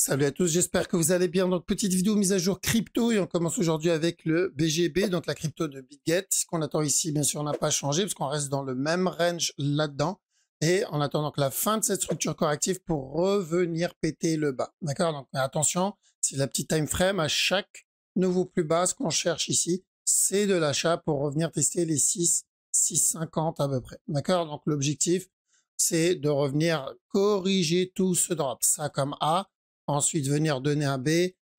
Salut à tous, j'espère que vous allez bien. Donc, petite vidéo mise à jour crypto et on commence aujourd'hui avec le BGB, donc la crypto de BitGet. Ce qu'on attend ici, bien sûr, n'a pas changé parce qu'on reste dans le même range là-dedans. Et on attend donc la fin de cette structure corrective pour revenir péter le bas. D'accord? Donc, attention, c'est la petite time frame. À chaque nouveau plus bas, ce qu'on cherche ici, c'est de l'achat pour revenir tester les 6,50 à peu près. D'accord? Donc, l'objectif, c'est de revenir corriger tout ce drop. Ça comme A. Ensuite venir donner un B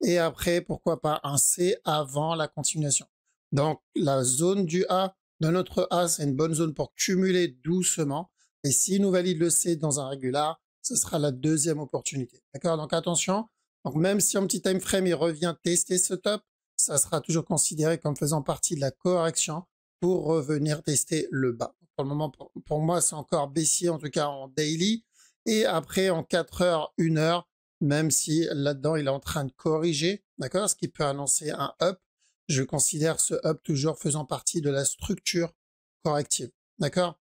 et après, pourquoi pas un C avant la continuation. Donc, la zone du A, de notre A, c'est une bonne zone pour cumuler doucement. Et s'il nous valide le C dans un régular, ce sera la deuxième opportunité. D'accord? Donc, attention. Donc, même si en petit time frame, il revient tester ce top, ça sera toujours considéré comme faisant partie de la correction pour revenir tester le bas. Pour le moment, pour moi, c'est encore baissier, en tout cas en daily. Et après, en 4 heures, 1 heure, même si là-dedans, il est en train de corriger, d'accord, ce qui peut annoncer un up. Je considère ce up toujours faisant partie de la structure corrective, d'accord?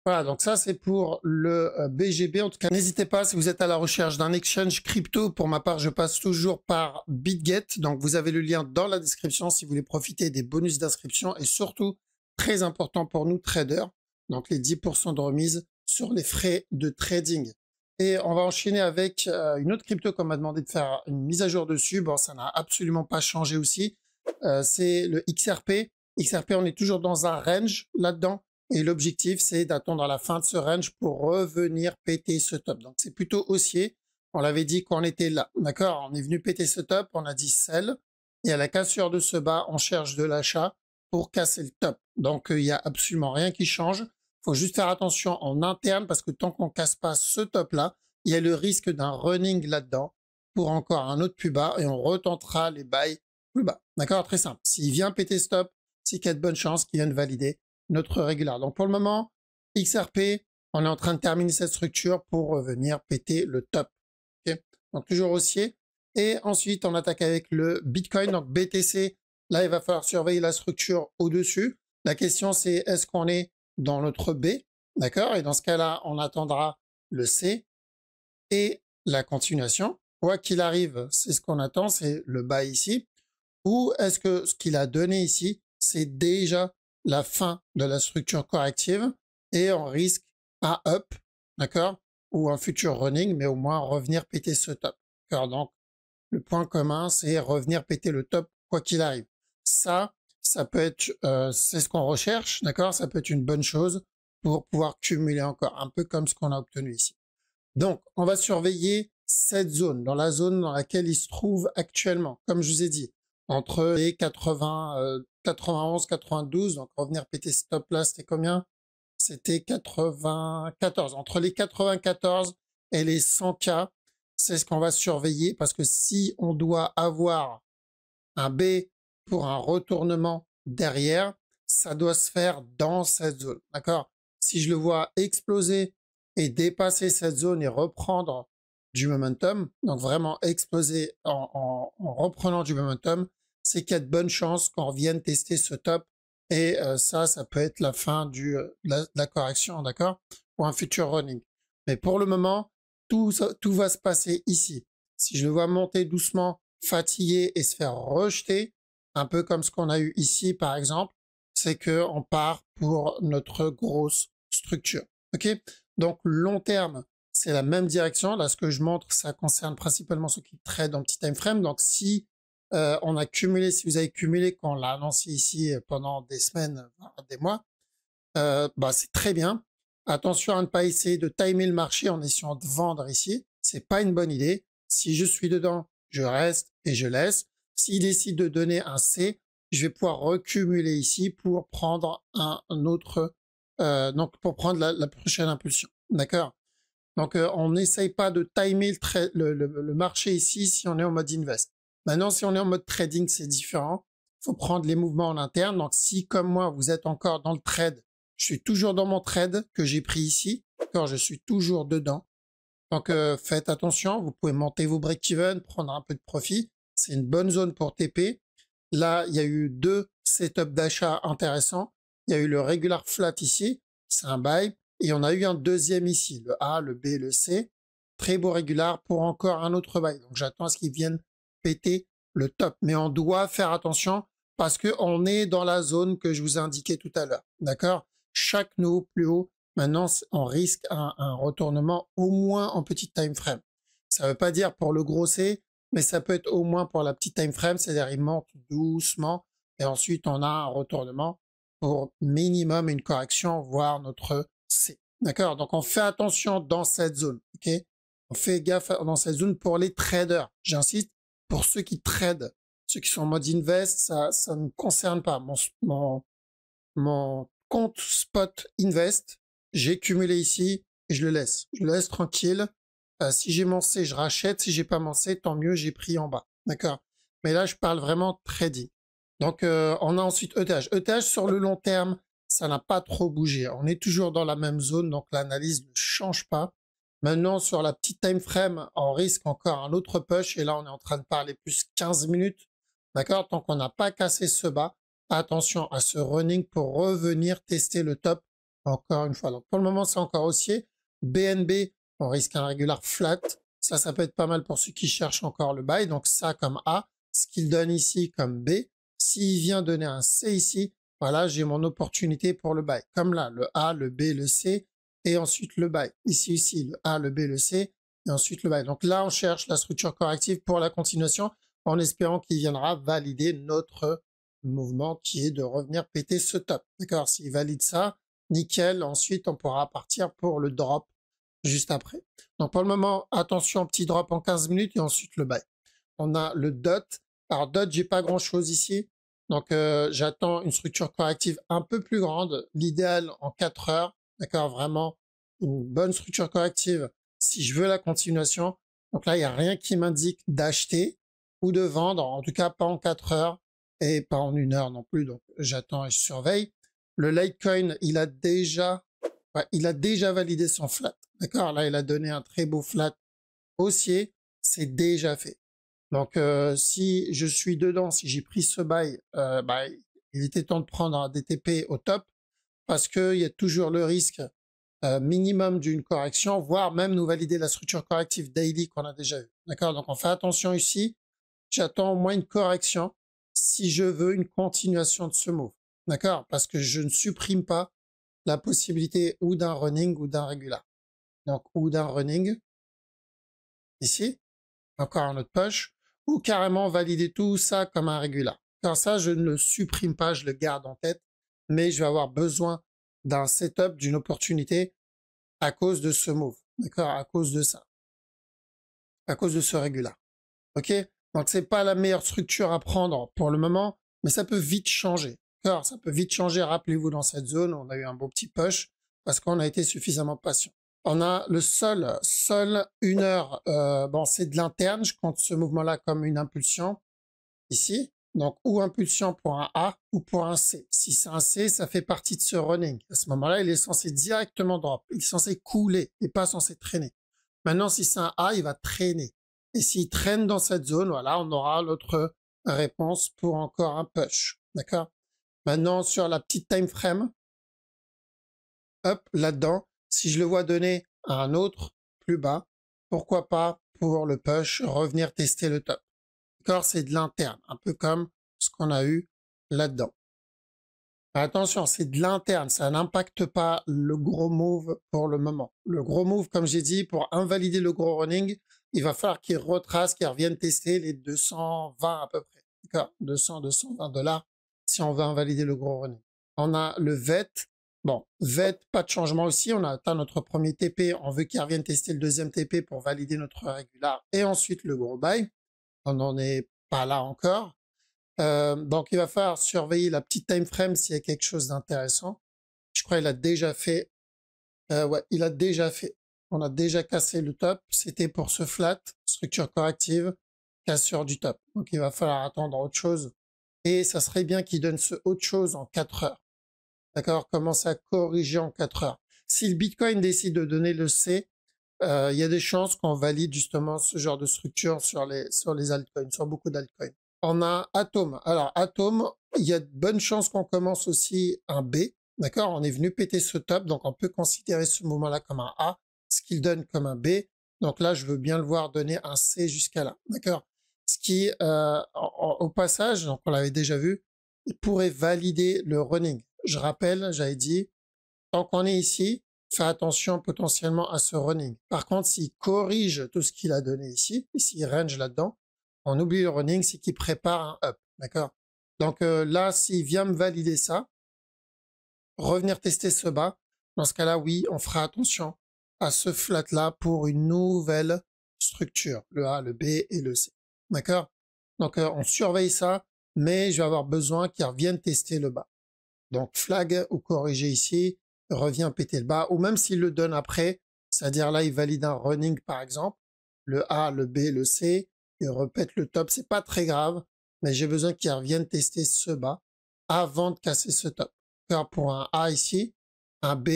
Voilà, donc ça, c'est pour le BGB. En tout cas, n'hésitez pas, si vous êtes à la recherche d'un exchange crypto, pour ma part, je passe toujours par BitGet. Donc, vous avez le lien dans la description si vous voulez profiter des bonus d'inscription et surtout, très important pour nous traders, donc les 10% de remise sur les frais de trading. Et on va enchaîner avec une autre crypto qu'on m'a demandé de faire une mise à jour dessus. Bon, ça n'a absolument pas changé aussi. C'est le XRP. XRP, on est toujours dans un range là-dedans. Et l'objectif, c'est d'attendre la fin de ce range pour revenir péter ce top. Donc, c'est plutôt haussier. On l'avait dit qu'on était là. D'accord? On est venu péter ce top. On a dit sell. Et à la cassure de ce bas, on cherche de l'achat pour casser le top. Donc, il n'y a absolument rien qui change. Faut juste faire attention en interne parce que tant qu'on casse pas ce top là, il y a le risque d'un running là-dedans pour encore un autre plus bas et on retentera les buys plus bas. D'accord? Très simple. S'il vient péter stop, c'est qu'il y a de bonnes chances qu'il vienne valider notre régular. Donc pour le moment, XRP, on est en train de terminer cette structure pour revenir péter le top. Okay? Donc toujours haussier. Et ensuite, on attaque avec le Bitcoin, donc BTC. Là, il va falloir surveiller la structure au-dessus. La question, c'est est-ce qu'on est dans notre B, d'accord? Et dans ce cas-là, on attendra le C et la continuation. Quoi qu'il arrive, c'est ce qu'on attend, c'est le bas ici. Ou est-ce que ce qu'il a donné ici, c'est déjà la fin de la structure corrective et on risque un up, d'accord? Ou un futur running, mais au moins revenir péter ce top. D'accord? Donc, le point commun, c'est revenir péter le top quoi qu'il arrive. Ça peut être, c'est ce qu'on recherche, d'accord? Ça peut être une bonne chose pour pouvoir cumuler encore, un peu comme ce qu'on a obtenu ici. Donc, on va surveiller cette zone, dans la zone dans laquelle il se trouve actuellement. Comme je vous ai dit, entre les 80, 91, 92, donc revenir péter ce top là, c'était combien? C'était 94. Entre les 94 et les 100K, c'est ce qu'on va surveiller parce que si on doit avoir un B pour un retournement derrière, ça doit se faire dans cette zone. D'accord? Si je le vois exploser et dépasser cette zone et reprendre du momentum, donc vraiment exploser en reprenant du momentum, c'est qu'il y a de bonnes chances qu'on revienne tester ce top. Et ça peut être la fin de la correction, d'accord? Ou un futur running. Mais pour le moment, tout va se passer ici. Si je le vois monter doucement, fatigué et se faire rejeter, un peu comme ce qu'on a eu ici par exemple, c'est que on part pour notre grosse structure. Ok? Donc long terme, c'est la même direction. Là, ce que je montre, ça concerne principalement ceux qui traitent en petit time frame. Donc si on a cumulé, si vous avez cumulé, qu'on l'a annoncé ici pendant des semaines, des mois, bah c'est très bien. Attention à ne pas essayer de timer le marché en essayant de vendre ici. C'est pas une bonne idée. Si je suis dedans, je reste et je laisse. S'il décide de donner un C, je vais pouvoir recumuler ici pour prendre un autre, donc pour prendre la prochaine impulsion. D'accord? Donc on n'essaye pas de timer le marché ici si on est en mode invest. Maintenant, si on est en mode trading, c'est différent. Il faut prendre les mouvements en interne. Donc si comme moi, vous êtes encore dans le trade, je suis toujours dans mon trade que j'ai pris ici. D'accord? Je suis toujours dedans. Donc faites attention, vous pouvez monter vos break-even, prendre un peu de profit. C'est une bonne zone pour TP. Là, il y a eu deux setups d'achat intéressants. Il y a eu le regular flat ici, c'est un buy. Et on a eu un deuxième ici, le A, le B, le C. très beau régular pour encore un autre buy. Donc j'attends à ce qu'ils viennent péter le top. Mais on doit faire attention parce qu'on est dans la zone que je vous ai indiqué tout à l'heure. D'accord? Chaque nouveau plus haut, maintenant, on risque un retournement au moins en petit time frame. Ça ne veut pas dire pour le gros C, mais ça peut être au moins pour la petite time frame, c'est-à-dire il monte doucement et ensuite on a un retournement pour minimum une correction, voire notre C. D'accord? Donc on fait attention dans cette zone. Ok? On fait gaffe dans cette zone pour les traders. J'insiste, pour ceux qui tradent, ceux qui sont en mode invest, ça ne me concerne pas. Mon compte spot invest, j'ai cumulé ici et je le laisse. Je le laisse tranquille. Si j'ai mon C, je rachète. Si j'ai pas mon C, tant mieux, j'ai pris en bas. D'accord? Mais là, je parle vraiment trading. Donc, on a ensuite ETH. ETH, sur le long terme, ça n'a pas trop bougé. On est toujours dans la même zone, donc l'analyse ne change pas. Maintenant, sur la petite time frame, on risque encore un autre push. Et là, on est en train de parler plus 15 minutes. D'accord? Tant qu'on n'a pas cassé ce bas, attention à ce running pour revenir tester le top encore une fois. Donc, pour le moment, c'est encore haussier. BNB, on risque un régular flat. Ça peut être pas mal pour ceux qui cherchent encore le buy. Donc, ça comme A. Ce qu'il donne ici comme B. S'il vient donner un C ici, voilà, j'ai mon opportunité pour le buy. Comme là, le A, le B, le C, et ensuite le buy. Ici, le A, le B, le C, et ensuite le buy. Donc là, on cherche la structure corrective pour la continuation, en espérant qu'il viendra valider notre mouvement qui est de revenir péter ce top. D'accord? S'il valide ça, nickel. Ensuite, on pourra partir pour le drop juste après. Donc pour le moment, attention, petit drop en 15 minutes et ensuite le buy. On a le DOT. Alors DOT, j'ai pas grand chose ici. Donc j'attends une structure corrective un peu plus grande, l'idéal en 4 heures. D'accord? Vraiment une bonne structure corrective si je veux la continuation. Donc là, il n'y a rien qui m'indique d'acheter ou de vendre, en tout cas pas en 4 heures et pas en 1 heure non plus. Donc j'attends et je surveille. Le Litecoin, il a déjà validé son flat. D'accord? Là, il a donné un très beau flat haussier. C'est déjà fait. Donc, si je suis dedans, si j'ai pris ce buy, il était temps de prendre un DTP au top parce qu'il y a toujours le risque minimum d'une correction, voire même nous valider la structure corrective daily qu'on a déjà eue. D'accord? Donc, on fait attention ici. J'attends au moins une correction si je veux une continuation de ce move. D'accord? Parce que je ne supprime pas la possibilité ou d'un running ou d'un régular. Donc, ou d'un running ici, encore un autre push, ou carrément valider tout ça comme un régular. Car ça, je ne le supprime pas, je le garde en tête, mais je vais avoir besoin d'un setup, d'une opportunité à cause de ce move. D'accord? À cause de ça. À cause de ce régular. OK? Donc, c'est pas la meilleure structure à prendre pour le moment, mais ça peut vite changer. D'accord? Ça peut vite changer. Rappelez-vous, dans cette zone, on a eu un beau petit push parce qu'on a été suffisamment patient. On a le sol 1 heure. Bon, c'est de l'interne. Je compte ce mouvement-là comme une impulsion ici. Donc, ou impulsion pour un A ou pour un C. Si c'est un C, ça fait partie de ce running. À ce moment-là, il est censé directement drop. Il est censé couler et pas censé traîner. Maintenant, si c'est un A, il va traîner. Et s'il traîne dans cette zone, voilà, on aura l'autre réponse pour encore un push. D'accord? Maintenant, sur la petite time frame, hop, là-dedans, si je le vois donner à un autre plus bas, pourquoi pas pour le push revenir tester le top. D'accord? C'est de l'interne, un peu comme ce qu'on a eu là-dedans. Attention, c'est de l'interne, ça n'impacte pas le gros move pour le moment. Le gros move, comme j'ai dit, pour invalider le gros running, il va falloir qu'il retrace, qu'il revienne tester les 220 à peu près. D'accord? 200, 220 dollars si on veut invalider le gros running. On a le VET. Bon, VET, pas de changement aussi. On a atteint notre premier TP. On veut qu'il revienne tester le deuxième TP pour valider notre régular et ensuite le gros buy. On n'en est pas là encore. Donc, il va falloir surveiller la petite time frame s'il y a quelque chose d'intéressant. Je crois qu'il a déjà fait. Ouais, il a déjà fait. On a déjà cassé le top. C'était pour ce flat, structure corrective, cassure du top. Donc, il va falloir attendre autre chose. Et ça serait bien qu'il donne ce autre chose en 4 heures. D'accord? Commence à corriger en 4 heures. Si le Bitcoin décide de donner le C, il y a des chances qu'on valide justement ce genre de structure sur les altcoins, sur beaucoup d'altcoins. On a Atom. Alors, Atom, il y a de bonnes chances qu'on commence aussi un B. D'accord? On est venu péter ce top, donc on peut considérer ce moment-là comme un A, ce qu'il donne comme un B. Donc là, je veux bien le voir donner un C jusqu'à là. D'accord? Ce qui, au passage, donc on l'avait déjà vu, il pourrait valider le running. Je rappelle, j'avais dit, tant qu'on est ici, fais attention potentiellement à ce running. Par contre, s'il corrige tout ce qu'il a donné ici, et s'il range là-dedans, on oublie le running, c'est qu'il prépare un up. D'accord? Donc là, s'il vient me valider ça, revenir tester ce bas, dans ce cas-là, oui, on fera attention à ce flat-là pour une nouvelle structure, le A, le B et le C. D'accord? Donc on surveille ça, mais je vais avoir besoin qu'il revienne tester le bas. Donc flag ou corriger ici, revient péter le bas, ou même s'il le donne après, c'est-à-dire là il valide un running par exemple, le A, le B, le C, il répète le top, c'est pas très grave, mais j'ai besoin qu'il revienne tester ce bas avant de casser ce top. Faire pour un A ici, un B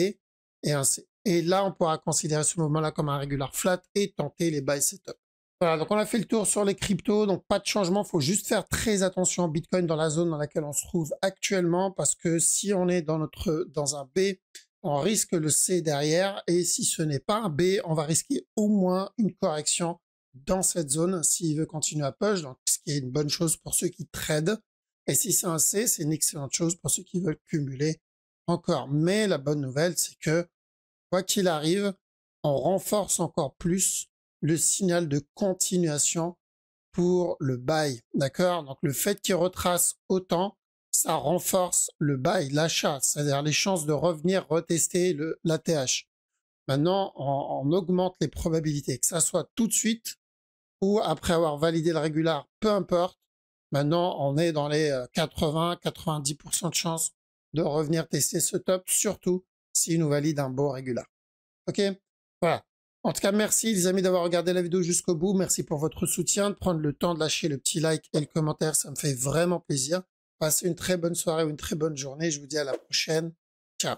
et un C. Et là on pourra considérer ce mouvement-là comme un regular flat et tenter les buy setup. Voilà, donc on a fait le tour sur les cryptos, donc pas de changement, faut juste faire très attention au Bitcoin dans la zone dans laquelle on se trouve actuellement, parce que si on est dans un B, on risque le C derrière, et si ce n'est pas un B, on va risquer au moins une correction dans cette zone s'il veut continuer à push, donc ce qui est une bonne chose pour ceux qui tradent, et si c'est un C, c'est une excellente chose pour ceux qui veulent cumuler encore. Mais la bonne nouvelle, c'est que quoi qu'il arrive, on renforce encore plus le signal de continuation pour le buy, d'accord? Donc le fait qu'il retrace autant, ça renforce le buy, l'achat, c'est-à-dire les chances de revenir retester l'ATH. Maintenant, on augmente les probabilités, que ça soit tout de suite ou après avoir validé le régular, peu importe. Maintenant, on est dans les 80-90% de chances de revenir tester ce top, surtout s'il nous valide un beau régular. Ok? Voilà. En tout cas, merci les amis d'avoir regardé la vidéo jusqu'au bout. Merci pour votre soutien, de prendre le temps de lâcher le petit like et le commentaire. Ça me fait vraiment plaisir. Passez une très bonne soirée ou une très bonne journée. Je vous dis à la prochaine. Ciao.